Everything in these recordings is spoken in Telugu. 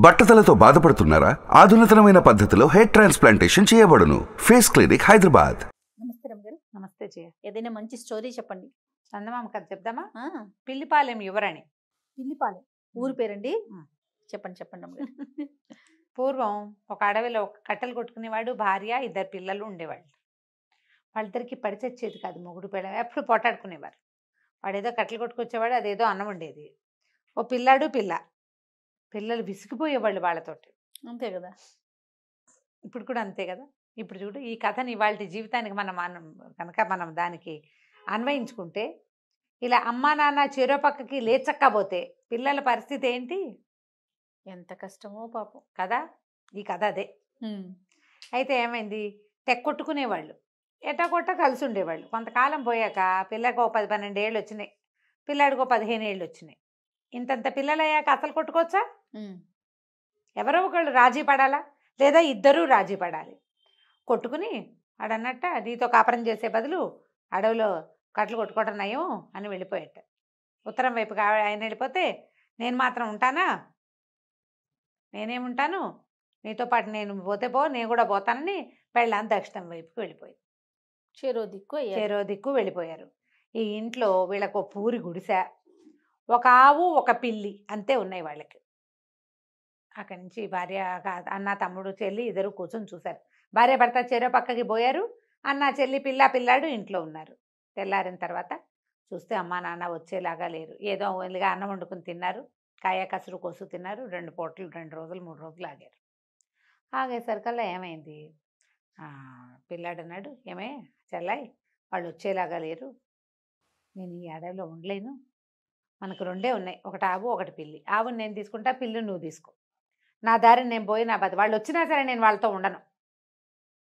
బట్టతలతో బాధపడుతున్నారా? ఆధునితనమైన పద్ధతిలో హెయిర్ ట్రాన్స్ప్లాంటేషన్ చేయబడును. Face clinic, Hyderabad. నమస్తే రమ్మగారు. నమస్తే జయ. ఏదైనా మంచి స్టోరీ చెప్పండి. చందమామ కథ చెప్దామా? ఆ, పిల్లిపాలెం యువరాణి. పిల్లిపాలెం ఊరు పేరండి. చెప్పండి చెప్పండి రమ్మగారు. పూర్వం ఒక అడవిలో ఒక కట్టెలు కొట్టుకునేవాడు, భార్య, ఇద్దరు పిల్లలు ఉండేవాళ్ళు. వాళ్ళిద్దరికి పడిచచ్చేది కాదు, మొగుడు పిల్ల ఎప్పుడు పోటాడుకునేవారు. వాడేదో కట్టెలు కొట్టుకొచ్చేవాడు, అదేదో అన్నం ఉండేది. ఓ పిల్లాడు పిల్ల, పిల్లలు విసిగిపోయేవాళ్ళు వాళ్ళతోటి. అంతే కదా. ఇప్పుడు కూడా అంతే కదా. ఇప్పుడు చూడు, ఈ కథని ఇవాళ జీవితానికి కనుక మనం దానికి అన్వయించుకుంటే, ఇలా అమ్మా నాన్న చెరో పక్కకి లేచక్కపోతే పిల్లల పరిస్థితి ఏంటి? ఎంత కష్టమో పాపం కదా. ఈ కథ అదే. అయితే ఏమైంది, తెక్కొట్టుకునేవాళ్ళు, ఎటాకొట్ట కలిసి ఉండేవాళ్ళు. కొంతకాలం పోయాక పిల్లకి ఓ 10-12 ఏళ్ళు వచ్చినాయి, పిల్లాడికి ఓ 15 ఏళ్ళు వచ్చినాయి. ఇంతంత పిల్లలు అయ్యాక అసలు కొట్టుకోవచ్చా? ఎవరో ఒకళ్ళు రాజీ పడాలా, లేదా ఇద్దరూ రాజీ పడాలి. కొట్టుకుని ఆడన్నట్ట నీతో కాపురం చేసే బదులు అడవిలో కట్లు కొట్టుకోవటం నయం అని వెళ్ళిపోయాట. ఉత్తరం వైపుగా ఆయన వెళ్ళిపోతే, నేను మాత్రం ఉంటానా, నేనేముంటాను, నీతో పాటు నేను పోతే పో, నేను కూడా పోతానని పెళ్ళాన్ని దక్షిణం వైపుకి వెళ్ళిపోయింది. చెరో దిక్కు అయ్యారు. చెరో దిక్కు వెళ్ళిపోయారు. ఈ ఇంట్లో వీళ్ళకు ఒక పూరి గుడిసె, ఒక ఆవు, ఒక పిల్లి అంతే ఉన్నాయి వాళ్ళకి. అక్కడి నుంచి భార్య, అన్న, తమ్ముడు, చెల్లి ఇద్దరు కూర్చొని చూశారు. భార్య భర్త చెరో పక్కకి పోయారు. అన్న, చెల్లి, పిల్లాడు ఇంట్లో ఉన్నారు. తెల్లారిన తర్వాత చూస్తే అమ్మా నాన్న వచ్చేలాగా లేరు. ఏదో ఓన్లీగా అన్నం వండుకుని తిన్నారు, కాయ కసురు కోసు తిన్నారు. 2 పూటలు 2 రోజులు 3 రోజులు ఆగారు. ఆగేసరికల్లా ఏమైంది, పిల్లాడు అన్నాడు, ఏమే చెల్లాయి, వాళ్ళు వచ్చేలాగా లేరు, నేను ఈ అడవిలో ఉండలేను, మనకు 2 ఉన్నాయి, ఒకటి ఆవు ఒకటి పిల్లి. ఆవుని నేను తీసుకుంటా, పిల్లి నువ్వు తీసుకో, నా దారిని నేను పోయి నా వాళ్ళు వచ్చినా సరే నేను వాళ్ళతో ఉండను.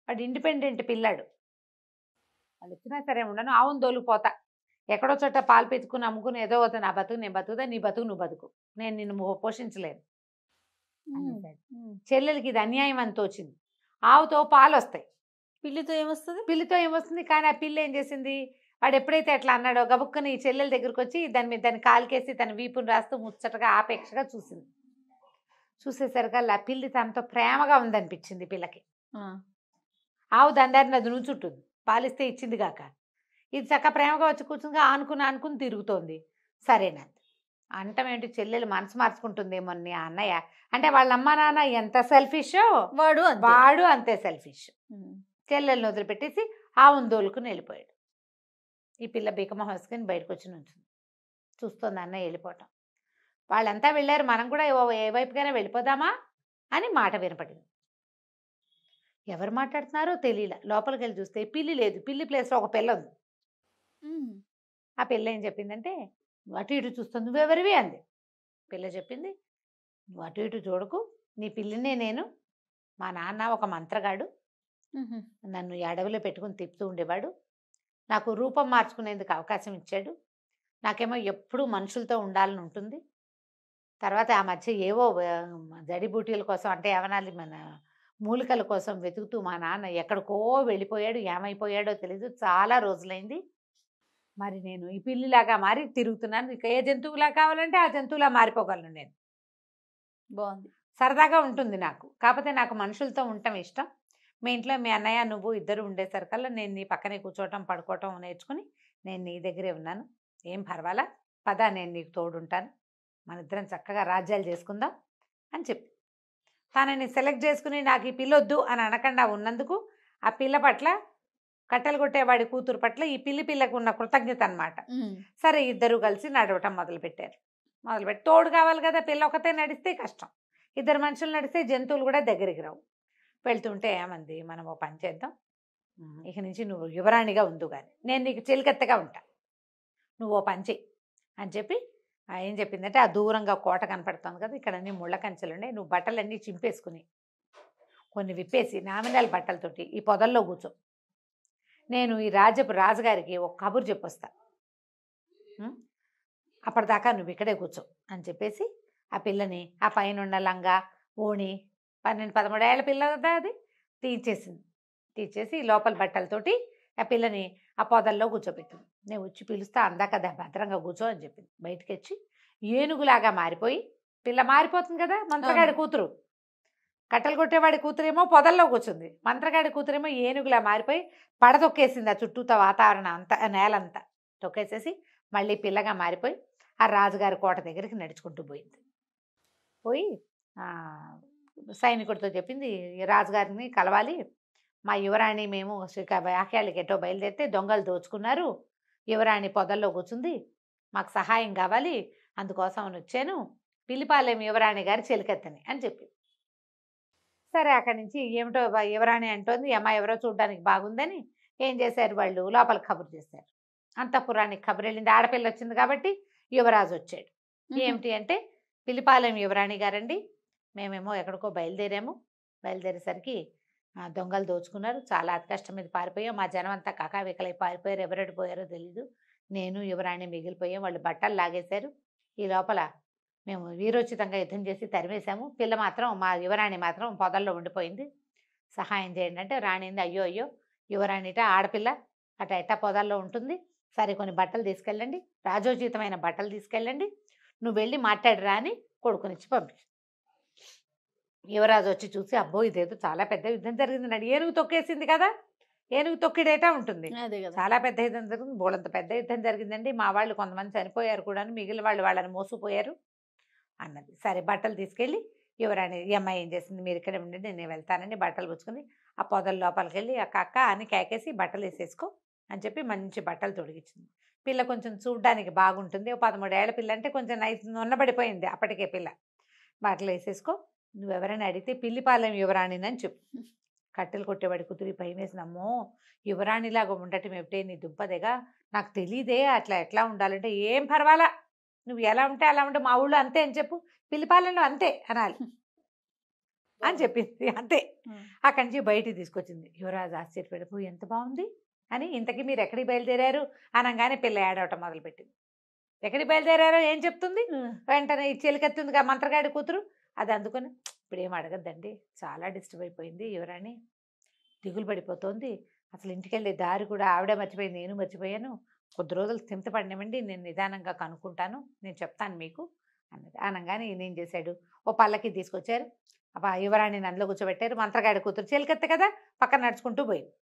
వాడు ఇండిపెండెంట్ పిల్లాడు, వాళ్ళు వచ్చినా సరే ఉండను, ఆవును దోలుకుపోతా, ఎక్కడో చోట పాలు పెట్టుకుని అమ్ముకుని ఏదో అవుతుంది, నా బతుకు నేను బతుకుతా, నీ బతుకు నువ్వు బతుకు, నేను నిన్ను పోషించలేను అనేసాడు. చెల్లెలకి ఇది అన్యాయం అని తోచింది. ఆవుతో పాలు వస్తాయి, పిల్లితో ఏమొస్తుంది? పిల్లితో ఏమొస్తుంది? కానీ ఆ పిల్లి ఏం చేసింది, వాడు ఎప్పుడైతే అట్లా అన్నాడో గబుక్కని ఈ చెల్లెల దగ్గరికి వచ్చి దాన్ని కాలుకేసి తన వీపుని రాస్తూ ముచ్చటగా ఆపేక్షగా చూసింది. చూసేసరికల్లా ఆ పిల్లి తనతో ప్రేమగా ఉందనిపించింది పిల్లకి. ఆవు దండారిని అది నుంచుంటుంది, పాలిస్తే ఇచ్చింది కాక, ఇది చక్క ప్రేమగా వచ్చి కూర్చుని ఆనుకుని తిరుగుతోంది. సరేనంది. అంటమేంటి, చెల్లెలు మనసు మార్చుకుంటుందేమో నీ అన్నయ్య అంటే, వాళ్ళ అమ్మ నాన్న ఎంత సెల్ఫిషో వాడు అంతే సెల్ఫిష్. చెల్లెలను వదిలిపెట్టేసి ఆవును దోలుకుని వెళ్ళిపోయాడు. ఈ పిల్ల బీకమ హోసుకుని బయటకు వచ్చి నుంచింది, చూస్తోంది అన్నయ్య వెళ్ళిపోవటం. వాళ్ళంతా వెళ్ళారు, మనం కూడా ఏ వైపుకైనా వెళ్ళిపోదామా అని మాట వినపడింది. ఎవరు మాట్లాడుతున్నారో తెలియలే. లోపలికి వెళ్ళి చూస్తే పిల్లి లేదు, పిల్లి ప్లేస్లో ఒక పిల్ల ఉంది. ఆ పిల్ల ఏం చెప్పిందంటే, నువ్వు అటు ఇటు చూస్తుంది, నువ్వెవరివి అంది. పిల్ల చెప్పింది, నువ్వు అటు ఇటు చూడకు, నీ పిల్లినే నేను, మా నాన్న ఒక మంత్రగాడు, నన్ను ఈ అడవిలో పెట్టుకుని తిప్పుతూ ఉండేవాడు, నాకు రూపం మార్చుకునేందుకు అవకాశం ఇచ్చాడు, నాకేమో ఎప్పుడూ మనుషులతో ఉండాలని ఉంటుంది. తర్వాత ఆ మధ్య ఏవో జడిబూటీల కోసం, అంటే ఏమనాలి, మన మూలికల కోసం వెతుకుతూ మా నాన్న ఎక్కడికో వెళ్ళిపోయాడు, ఏమైపోయాడో తెలీదు, చాలా రోజులైంది. మరి నేను ఈ పిల్లిలాగా మారి తిరుగుతున్నాను, ఇక ఏ జంతువులా కావాలంటే ఆ జంతువులా మారిపోగలను నేను. బాగుంది, సరదాగా ఉంటుంది నాకు, కాకపోతే నాకు మనుషులతో ఉండటం ఇష్టం. మీ ఇంట్లో మీ అన్నయ్య నువ్వు ఇద్దరు ఉండేసరికల్లా నేను నీ పక్కనే కూర్చోవటం పడుకోవటం నేర్చుకుని నేను నీ దగ్గరే ఉన్నాను, ఏం పర్వాలా, పద నేను నీకు తోడుంటాను, మన ఇద్దరం చక్కగా రాజ్యాలు చేసుకుందాం అని చెప్పి తనని సెలెక్ట్ చేసుకుని నాకు ఈ పిల్లొద్దు అని అనకుండా ఉన్నందుకు ఆ పిల్ల పట్ల, కట్టెలు కొట్టేవాడి కూతురు పట్ల ఈ పిల్లకు ఉన్న కృతజ్ఞత అనమాట. సరే, ఇద్దరు కలిసి నడవటం మొదలుపెట్టారు. మొదలుపెట్టి తోడు కావాలి కదా, పిల్ల ఒకతే నడిస్తే కష్టం, ఇద్దరు మనుషులు నడిస్తే జంతువులు కూడా దగ్గరికి రావు. వెళ్తుంటే ఏమంది, మనం ఓ పని చేద్దాం, ఇక నుంచి నువ్వు యువరాణిగా ఉండు, కానీ నేను నీకు చెలికత్తెగా ఉంటా, నువ్వు ఓ పని చెయ్యి అని చెప్పి ఏం చెప్పిందంటే, ఆ దూరంగా కోట కనపడుతుంది కదా, ఇక్కడ అన్ని ముళ్ళ కంచెలు ఉన్నాయి, నువ్వు బట్టలన్నీ చింపేసుకుని కొన్ని విప్పేసి నామినల్ బట్టలతోటి ఈ పొదల్లో కూర్చో, నేను ఈ రాజుగారికి ఒక కబురు చెప్పొస్తా, అప్పటిదాకా నువ్వు ఇక్కడే కూర్చో అని చెప్పేసి ఆ పిల్లని ఆ పైన ఉన్న లంగా ఓణి 12-13 ఏళ్ళ పిల్ల కదా అది తీసేసి లోపల బట్టలతోటి ఆ పిల్లని ఆ పొదల్లో కూర్చోబెట్టింది. నేను వచ్చి పిలుస్తా, అందాక భద్రంగా కూర్చో అని చెప్పింది. బయటకు వచ్చి ఏనుగులాగా మారిపోయి పిల్ల మారిపోతుంది కదా, మంత్రగాడి కూతురు. కట్టెలు కొట్టేవాడి కూతురేమో పొదల్లో కూర్చుంది, మంత్రగాడి కూతురేమో ఏనుగులా మారిపోయి పడతొక్కేసింది ఆ చుట్టూతో వాతావరణం అంతా, నేలంతా తొక్కేసేసి మళ్ళీ పిల్లగా మారిపోయి ఆ రాజుగారి కోట దగ్గరికి నడుచుకుంటూ పోయింది. పోయి సైనికుడితో చెప్పింది, "ఈ రాజుగారిని కలవాలి, మా యువరాణి మేము వాక్యాలకి ఎటో బయలుదేరితే దొంగలు దోచుకున్నారు, యువరాణి పొదల్లో కూర్చుంది, మాకు సహాయం కావాలి, అందుకోసం అని వచ్చాను, పిలిపాలెం యువరాణి గారి చెలికత్తని" అని చెప్పింది. సరే అక్కడి నుంచి ఏమిటో యువరాణి అంటోంది, ఈ అమ్మాయి ఎవరో చూడడానికి బాగుందని ఏం చేశారు వాళ్ళు, లోపలికి కబురు చేశారు. అంతఃపురానికి కబురు వెళ్ళింది, ఆడపిల్ల వచ్చింది కాబట్టి యువరాజు వచ్చాడు. ఏమిటి అంటే, పిలిపాలెం యువరాణి గారండి, మేమేమో ఎక్కడికో బయలుదేరేసరికి దొంగలు దోచుకున్నారు, చాలా అతి కష్టం మీద పారిపోయాం, మా జనం అంతా కకావికలై పారిపోయారు, ఎవరెడు పోయారో తెలీదు, నేను యువరాణి మిగిలిపోయాం, వాళ్ళు బట్టలు లాగేశారు, ఈ లోపల మేము వీరోచితంగా యుద్ధం చేసి తరిమేశాము, పిల్ల మాత్రం మా యువరాణి మాత్రం పొదల్లో ఉండిపోయింది, సహాయం చేయండి అంటే రాణింది, అయ్యో అయ్యో యువరాణిట ఆడపిల్ల అట ఎట్టా పొదల్లో ఉంటుంది, సరే కొన్ని బట్టలు తీసుకెళ్ళండి, రాజోచితమైన బట్టలు తీసుకెళ్ళండి, నువ్వు వెళ్ళి మాట్లాడిరా అని కొడుకునిచ్చి పంపించు. యువరాజు వచ్చి చూసి, అబ్బో ఇదేదో చాలా పెద్ద యుద్ధం జరిగింది నాడు, ఏనుగు తొక్కేసింది కదా, ఏనుగు తొక్కిడేటా ఉంటుంది, చాలా పెద్ద యుద్ధం జరిగింది, బోలంత పెద్ద యుద్ధం జరిగిందండి, మా వాళ్ళు కొంతమంది చనిపోయారు కూడా, మిగిలిన వాళ్ళు వాళ్ళని మోసుకుపోయారు అన్నది. సరే బట్టలు తీసుకెళ్ళి యువరాణి, ఈ అమ్మాయి ఏం చేసింది, మీరు ఇక్కడే ఉండండి నేను వెళ్తానండి, బట్టలు పుచ్చుకుని ఆ పొదల లోపలికి వెళ్ళి అక్క అక్క అని కేకేసి బట్టలు వేసేసుకో అని చెప్పి మంచి బట్టలు తొడిగించింది. పిల్ల కొంచెం చూడ్డానికి బాగుంటుంది, 13 ఏళ్ల పిల్ల అంటే కొంచెం నైస్ ఉన్నబడిపోయింది అప్పటికే పిల్ల. బట్టలు వేసేసుకో, నువ్వెవరైనా అడిగితే పిల్లిపాలెం యువరాణిని చెప్పు. కట్టెలు కొట్టేవాడి కుదిరి భయం వేసినమ్మో, యువరాణిలాగా ఉండటం ఏమిటే నీ దుంపదేగా, నాకు తెలీదే అట్లా ఎట్లా ఉండాలంటే, ఏం పర్వాలా నువ్వు ఎలా ఉంటే అలా ఉంటే, మా ఊళ్ళో అంతే అని చెప్పు, పిల్లిపాలెంలో అంతే అనాలి అని చెప్పింది. అంతే. అక్కడి నుంచి బయటికి తీసుకొచ్చింది. యువరాజు ఆశ్చర్యపడిపోయి, ఎంత బాగుంది అని, ఇంతకీ మీరు ఎక్కడికి బయలుదేరారు అనగానే పిల్ల ఏడవటం మొదలుపెట్టింది. ఎక్కడికి బయలుదేరారో ఏం చెప్తుంది, వెంటనే ఈ చెలికెత్తుందిగా మంత్రగాడి కూతురు, అది అందుకొని, ఇప్పుడు ఏం అడగద్దండి, చాలా డిస్టర్బ్ అయిపోయింది యువరాణి, దిగులు పడిపోతుంది, అసలు ఇంటికి వెళ్ళే దారి కూడా ఆవిడే మర్చిపోయింది, నేను మర్చిపోయాను, కొద్ది రోజులు స్థిమితపడినామండి, నేను నిదానంగా కనుక్కుంటాను, నేను చెప్తాను మీకు అన్నది. అనగానే ఈయన ఏం చేశాడు, ఓ పల్లకి తీసుకొచ్చారు, యువరాణిని అందులో కూర్చోబెట్టారు, మంత్రగాడి కూతురు చెలికెత్త కదా పక్కన నడుచుకుంటూ పోయింది.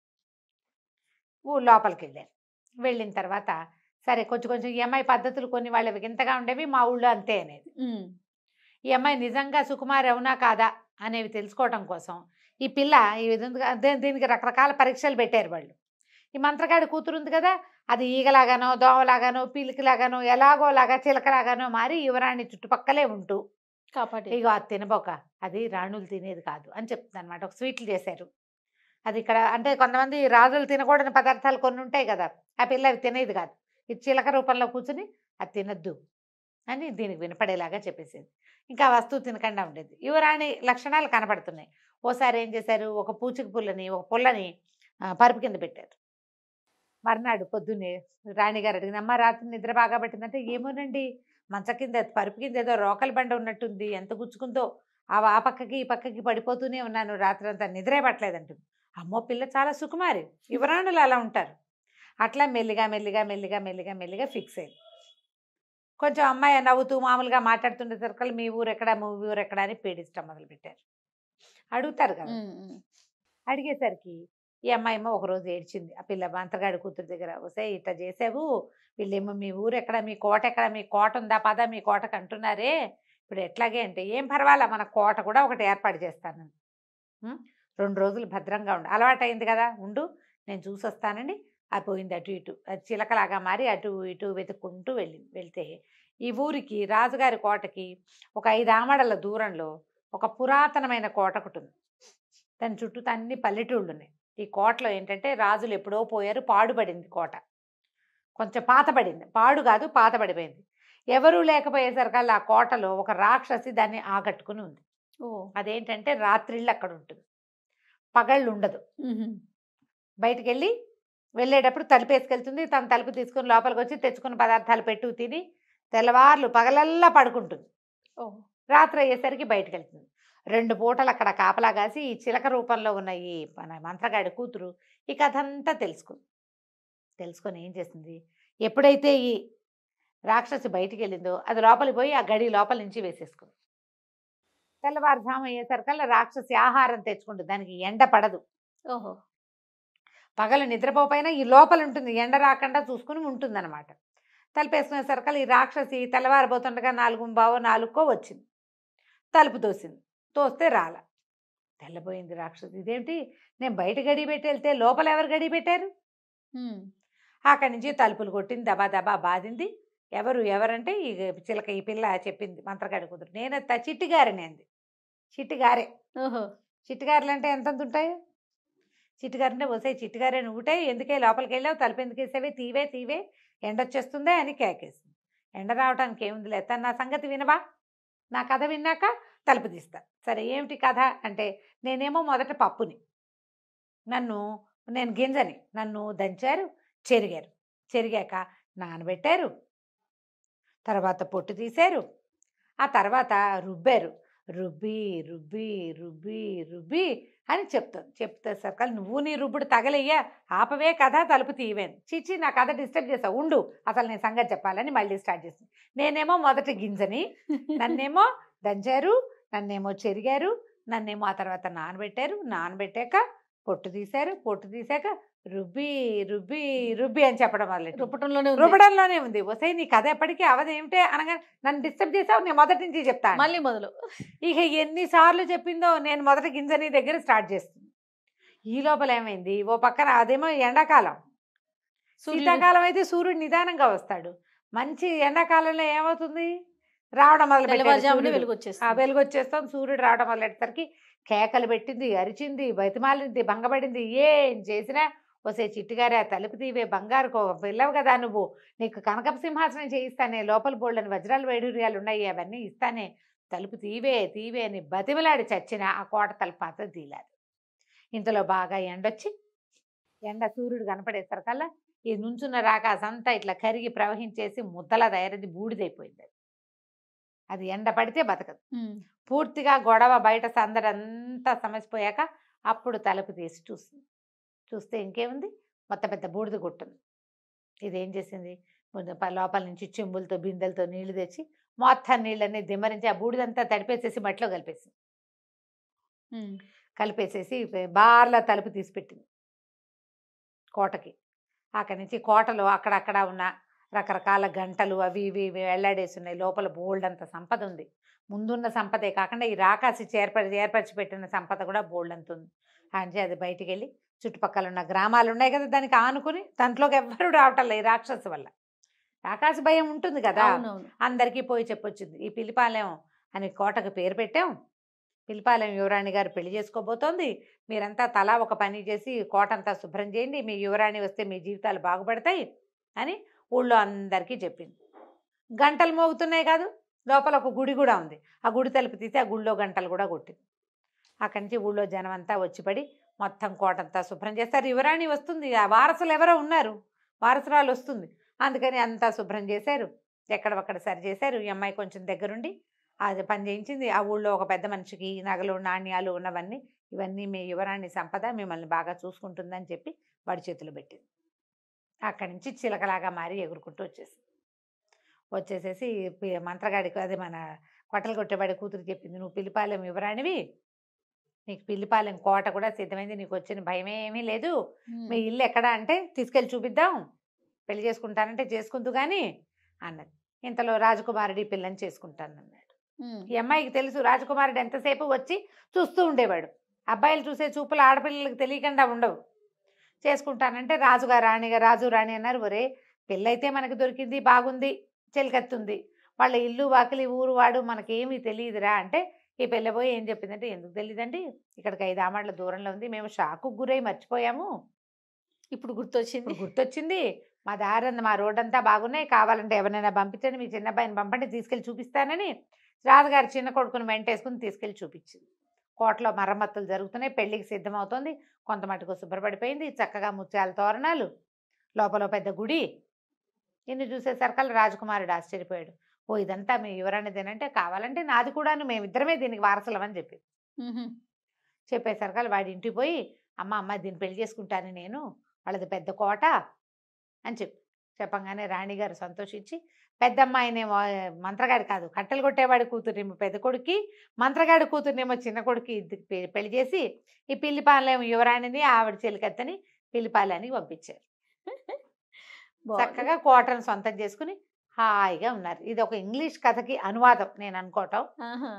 లోపలికి వెళ్ళారు. వెళ్ళిన తర్వాత సరే కొంచెం ఈ అమ్మాయి పద్ధతులు కొన్ని వాళ్ళవి వింతగా ఉండేవి, మా ఊళ్ళో అంతే అనేది. ఈ అమ్మాయి నిజంగా సుకుమారి అవునా కాదా అనేవి తెలుసుకోవటం కోసం ఈ పిల్ల ఈ విధంగా దీనికి రకరకాల పరీక్షలు పెట్టారు వాళ్ళు. ఈ మంత్రగాడి కూతురు ఉంది కదా, అది ఈగలాగానో దోమలాగానో పీలికలాగానో ఎలాగోలాగా చిలకలాగానో మారి యువరాణి చుట్టుపక్కలే ఉంటూ కాబట్టి ఇగో అది తినబోక, అది రాణులు తినేది కాదు అని చెప్తుంది అనమాట. ఒక స్వీట్లు చేశారు, అది ఇక్కడ అంటే కొంతమంది రాజులు తినకూడని పదార్థాలు కొన్ని ఉంటాయి కదా, ఆ పిల్ల అవి తినేది కాదు, ఇది చిలక రూపంలో కూర్చుని అది తినద్దు అని దీనికి వినపడేలాగా చెప్పేసింది. ఇంకా వస్తువు తినకుండా ఉండేది. యువరాణి లక్షణాలు కనపడుతున్నాయి. ఓసారి ఏం చేశారు, ఒక పూచిక పుల్లని పరుపు కింద పెట్టారు. మర్నాడు పొద్దున్నే రాణిగారు అడిగింది, అమ్మ రాత్రి నిద్ర బాగా పట్టిందంటే, ఏమోనండి మంచ కింద పరుపు కింద ఏదో రోకల బండ ఉన్నట్టుంది, ఎంత గుచ్చుకుందో, ఆ పక్కకి ఈ పక్కకి పడిపోతూనే ఉన్నాను, రాత్రి అంతా నిద్రే పట్టలేదంటుంది. అమ్మో పిల్ల చాలా సుకుమారి, యువరాణులు అలా ఉంటారు. అట్లా మెల్లిగా ఫిక్స్ అయింది. కొంచెం అమ్మాయి నవ్వుతూ మామూలుగా మాట్లాడుతుండే సరికల్ మీ ఊరెక్కడ అని పీడించడం మొదలుపెట్టారు. అడుగుతారు కదా, అడిగేసరికి ఈ అమ్మాయి ఏమో ఒకరోజు ఏడ్చింది. ఆ పిల్ల మంత్రగాడి కూతురు దగ్గర, వస్తే ఇట్లా చేసావు, వీళ్ళేమో మీ ఊరు ఎక్కడ, మీ కోట ఎక్కడ, మీ కోట ఉందా పదా మీ కోటకు అంటున్నారే, ఇప్పుడు ఎట్లాగే అంటే, ఏం పర్వాలా మన కోట కూడా ఒకటి ఏర్పాటు చేస్తాను, 2 రోజులు భద్రంగా ఉండు, అలవాటైంది కదా ఉండు, నేను చూసొస్తానండి. అది పోయింది అటు ఇటు, అది చిలకలాగా మారి అటు ఇటు వెతుక్కుంటూ వెళ్తే ఈ ఊరికి రాజుగారి కోటకి ఒక 5 ఆమడల దూరంలో ఒక పురాతనమైన కోట ఒకటి ఉంది. దాని చుట్టూ అన్ని పల్లెటూళ్ళు ఉన్నాయి. ఈ కోటలో ఏంటంటే రాజులు ఎప్పుడో పోయారు, పాడుపడింది కోట, కొంచెం పాతబడింది, పాడు కాదు పాతబడిపోయింది. ఎవరూ లేకపోయేసరికల్లా ఆ కోటలో ఒక రాక్షసి దాన్ని ఆకట్టుకుని ఉంది. అదేంటంటే రాత్రిళ్ళు అక్కడ ఉంటుంది, పగళ్ళు ఉండదు. బయటికి వెళ్ళేటప్పుడు తలుపేసుకెళ్తుంది, తన తలుపు తీసుకుని లోపలికి వచ్చి తెచ్చుకున్న పదార్థాలు పెట్టు తిని తెల్లవార్లు పగలల్లా పడుకుంటుంది. రాత్రి అయ్యేసరికి బయటకు వెళ్తుంది. 2 పూటలు అక్కడ కాపలా కాసి ఈ చిలక రూపంలో ఉన్న ఈ మన మంత్రగాడి కూతురు ఈ కథ అంతా తెలుసుకొని ఏం చేసింది, ఎప్పుడైతే ఈ రాక్షసి బయటికి వెళ్ళిందో అది లోపలికి పోయి ఆ గడి లోపల నుంచి వేసేసుకుంది. తెల్లవారుజాము అయ్యేసరికల్లా రాక్షసి ఆహారం తెచ్చుకుంటుంది. దానికి ఎండ పడదు. ఓహో. పగలు నిద్రపోపైనా ఈ లోపల ఉంటుంది, ఎండ రాకుండా చూసుకుని ఉంటుందన్నమాట. తలుపేసుకునేసరికల్లా ఈ రాక్షసి తెల్లవారిపోతుండగా 4:15 4కో వచ్చింది. తలుపు తోసింది. తోస్తే రాల. తెల్లబోయింది రాక్షసి. ఇదేమిటి, నేను బయట గడి పెట్టి వెళ్తే లోపల ఎవరు గడి పెట్టారు? అక్కడి నుంచి తలుపులు కొట్టింది, దబా దబా బాధింది. ఎవరంటే ఈ చిలక, ఈ పిల్ల చెప్పింది, మంత్రగాడి కూతురు. నేను చిట్టిగారని అంది. చిట్టిగారే. ఓహో. చిట్టిగారులు అంటే ఎంతంత ఉంటాయి? చిట్టిగారు అంటే వసే చిట్టిగారే నువ్వుటే ఎందుకే లోపలికి వెళ్ళావు, తలుపు ఎందుకు వేసావే, తీవే ఎండొచ్చేస్తుందే అని కేకేసింది. ఎండ రావడానికి ఏముంది లేదు, నా సంగతి వినవా, నా కథ విన్నాక తలుపు తీస్తా. సరే ఏమిటి కథ అంటే, నేనేమో మొదట పప్పుని, నేను గింజని, నన్ను దంచారు, చెరిగాక నానబెట్టారు, తర్వాత పొట్టు తీశారు, ఆ తర్వాత రుబ్బారు, రుబ్బి అని చెప్తే సర్కాలు నువ్వు నీ రుబ్బుడు తగలయ్యా, ఆపవే కథ, తలుపు తీయవేను. చీచి నా కథ డిస్టర్బ్ చేసావు, ఉండు అసలు నేను సంగతి చెప్పాలని మళ్ళీ స్టార్ట్ చేసింది. నేనేమో మొదటి గింజని, నన్నేమో దంచారు, నన్నేమో చెరిగారు, నన్నేమో ఆ తర్వాత నానబెట్టాక పొట్టు తీశాక రుబ్బి అని చెప్పడం వల్ల రుబ్బడంలోనే ఉంది. వసే నీ కథ ఎప్పటికీ అవదేమిటే అనగా నన్ను డిస్టర్బ్ చేసావు, నేను మొదటి నుంచి చెప్తాను మళ్ళీ మొదలు. ఇక ఎన్నిసార్లు చెప్పిందో, నేను మొదటి గింజని దగ్గర స్టార్ట్ చేస్తుంది. ఈ లోపల ఏమైంది, ఓ పక్కన అదేమో ఎండాకాలం, శీతాకాలం అయితే సూర్యుడు నిదానంగా వస్తాడు. మంచి ఎండాకాలంలో ఏమవుతుంది, రావడం మొదలు వెలుగు వచ్చేస్తాం. సూర్యుడు రావడం మొదలెట్టేసరికి కేకలు పెట్టింది, అరిచింది, బతిమాలింది, భంగపడింది. ఏం చేసినా వసే చిట్టిగారే తలుపు తీవే, బంగారు పిల్లవు కదా నువ్వు, నీకు కనకపు సింహాసనం చేయిస్తానే, లోపల బోళ్ళని వజ్రాలు వైడూర్యాలు ఉన్నాయి, అవన్నీ ఇస్తానే, తలుపు తీవే అని బతిమలాడి చచ్చిన ఆ కోట తలుపు మాత్రం తీలాదు. ఇంతలో బాగా ఎండొచ్చి, సూర్యుడు కనపడేసరికల్లా ఈ నుంచున్న రాకాసంతా ఇట్లా కరిగి ప్రవహించేసి ముద్దలా తయారైంది, బూడిదైపోయింది. అది ఎండ పడితే బతకదు. పూర్తిగా గొడవ బయట సందడంతా సమసిపోయాక అప్పుడు తలుపు తీసి చూస్తే ఇంకేముంది, మొత్తం పెద్ద బూడిద గుట్టుంది. ఇదేం చేసింది, లోపల నుంచి చెంబులతో బిందెలతో నీళ్లు తెచ్చి మొత్తం నీళ్ళన్నీ దిమ్మరించి ఆ బూడిదంతా తడిపేసేసి మట్టిలో కలిపేసేసి బార్లా తలుపు తీసి పెట్టింది కోటకి. అక్కడి నుంచి కోటలో అక్కడక్కడ ఉన్న రకరకాల గంటలు అవి ఇవి వెళ్లాడేసి ఉన్నాయి. లోపల బోల్డ్ అంత సంపద ఉంది. ముందున్న సంపదే కాకుండా ఈ రాకాసి ఏర్పరిచి పెట్టిన సంపద కూడా బోల్డ్ అంత ఉంది. అంటే అది బయటికి వెళ్ళి చుట్టుపక్కల ఉన్న గ్రామాలు ఉన్నాయి కదా, దానికి ఆనుకుని దాంట్లోకి ఎవ్వరూ రావటం లేదు. రాక్షసు వల్ల రాకాసి భయం ఉంటుంది కదా, అందరికీ పోయి చెప్పొచ్చింది. ఈ పిలిపాలెం అని కోటకు పేరు పెట్టాం, పిలిపాలెం యువరాణి గారు పెళ్లి చేసుకోబోతోంది, మీరంతా తలా ఒక పని చేసి కోటంతా శుభ్రం చేయండి, మీ యువరాణి వస్తే మీ జీవితాలు బాగుపడతాయి అని ఊళ్ళో అందరికీ చెప్పింది. గంటలు మోగుతున్నాయి కాదు, లోపల ఒక గుడి కూడా ఉంది. ఆ గుడి తలుపు తీసి ఆ గుడిలో గంటలు కూడా కొట్టింది. అక్కడి నుంచి ఊళ్ళో జనం అంతా వచ్చిపడి మొత్తం కోటంతా శుభ్రం చేస్తారు. యువరాణి వస్తుంది, ఆ వారసులు ఎవరో ఉన్నారు, వారసురాలు వస్తుంది, అందుకని అంతా శుభ్రం చేశారు, ఎక్కడొక్కడ సరి చేశారు. ఈ అమ్మాయి కొంచెం దగ్గరుండి అది పని చేయించింది. ఆ ఊళ్ళో ఒక పెద్ద మనిషికి నగలు నాణ్యాలు ఉన్నవన్నీ, ఇవన్నీ మీ యువరాణి సంపద, మిమ్మల్ని బాగా చూసుకుంటుందని చెప్పి వాడి చేతులు పెట్టింది. అక్కడి నుంచి చిలకలాగా మారి ఎగురుకుంటూ వచ్చేసేసి మంత్రగాడికి, అదే మన కొట్టలు కొట్టేవాడి కూతురు చెప్పింది, నువ్వు పిలిపాలెం యువరాణివి, నీకు పిల్లిపాలెం కోట కూడా సిద్ధమైంది, నీకు వచ్చిన భయమేమీ లేదు, మీ ఇల్లు ఎక్కడ అంటే తీసుకెళ్ళి చూపిద్దాం, పెళ్లి చేసుకుంటానంటే చేసుకుందు కానీ అన్నది. ఇంతలో రాజకుమారుడి పిల్లని చేసుకుంటానన్నాడు. ఈ అమ్మాయికి తెలుసు రాజకుమారుడు ఎంతసేపు వచ్చి చూస్తూ ఉండేవాడు, అబ్బాయిలు చూసే చూపులు ఆడపిల్లలకు తెలియకుండా ఉండవు. చేసుకుంటానంటే రాజు రాణి అన్నారు. ఒరే పెళ్ళైతే మనకు దొరికింది, బాగుంది, చెలికత్తుంది, వాళ్ళ ఇల్లు వాకిలి ఊరు వాడు మనకేమీ తెలియదురా అంటే, ఈ పెళ్ళబోయి ఏం చెప్పిందంటే, ఎందుకు తెలియదండి, ఇక్కడికి 5 ఆమడ్ల దూరంలో ఉంది, మేము షాకు గురై మర్చిపోయాము, ఇప్పుడు గుర్తొచ్చింది, మా దారంతా మా రోడ్డంతా బాగున్నాయి, కావాలంటే ఎవరైనా పంపించండి, మీ చిన్న అబ్బాయిని పంపండి, తీసుకెళ్ళి చూపిస్తానని రాజుగారి చిన్న కొడుకుని వెంటేసుకుని తీసుకెళ్ళి చూపించింది. కోటలో మరమ్మతులు జరుగుతున్నాయి, పెళ్లికి సిద్ధమవుతోంది, కొంత మటుకు శుభ్రపడిపోయింది, చక్కగా ముత్యాల తోరణాలు, లోపల పెద్ద గుడి. ఇన్ని చూసేసరికల్లా రాజకుమారుడు ఆశ్చర్యపోయాడు. ఓ ఇదంతా మీ యువరాణిదేనంటే, కావాలంటే నాది కూడాను, మేమిద్దరమే దీనికి వారసులమని చెప్పింది. చెప్పేసరికల్లా వాడి ఇంటికి పోయి, అమ్మ దీన్ని పెళ్లి చేసుకుంటాను నేను, వాళ్ళది పెద్ద కోట అని చెప్పంగానే రాణిగారు సంతోషించి పెద్దమ్మాయినేమో మంత్రగాడి కాదు కట్టెలు కొట్టేవాడి కూతురునేమో పెద్ద కొడుక్కి, మంత్రగాడి కూతురునేమో చిన్న కొడుక్కి పెళ్లి చేసి ఈ పిల్లిపాలెం యువరాణిని ఆవిడ చెలికత్తని పిల్లిపాలెనికి పంపించారు. చక్కగా కోటను సొంతం చేసుకుని హాయిగా ఉన్నారు. ఇది ఒక ఇంగ్లీష్ కథకి అనువాదం నేను అనుకోవటం.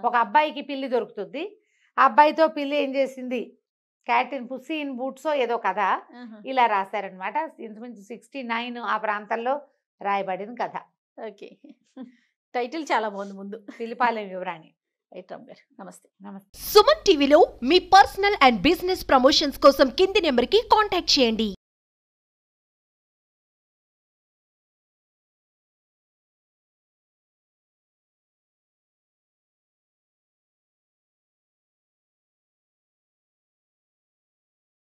ఒక అబ్బాయికి పిల్లి దొరుకుతుంది, ఆ అబ్బాయితో పిల్లి ఏం చేసింది, క్యాట్ ఇన్ పుస్సీ ఇన్ బూట్సో ఏదో కథ ఇలా రాశారనమాట. ఇంచుమించు 69 ఆ ప్రాంతంలో రాయబడిన కథ. ఓకే, టైటిల్ చాలా బాగుంది. ముందు పిల్లిపాలెం యువరాణి. రైట్ రామ్ గారు, నమస్తే. నమస్తే. సుమన్ టీవీలో మీ పర్సనల్ అండ్ బిజినెస్ ప్రమోషన్స్ కోసం కింది నెంబర్కి కాంటాక్ట్ చేయండి.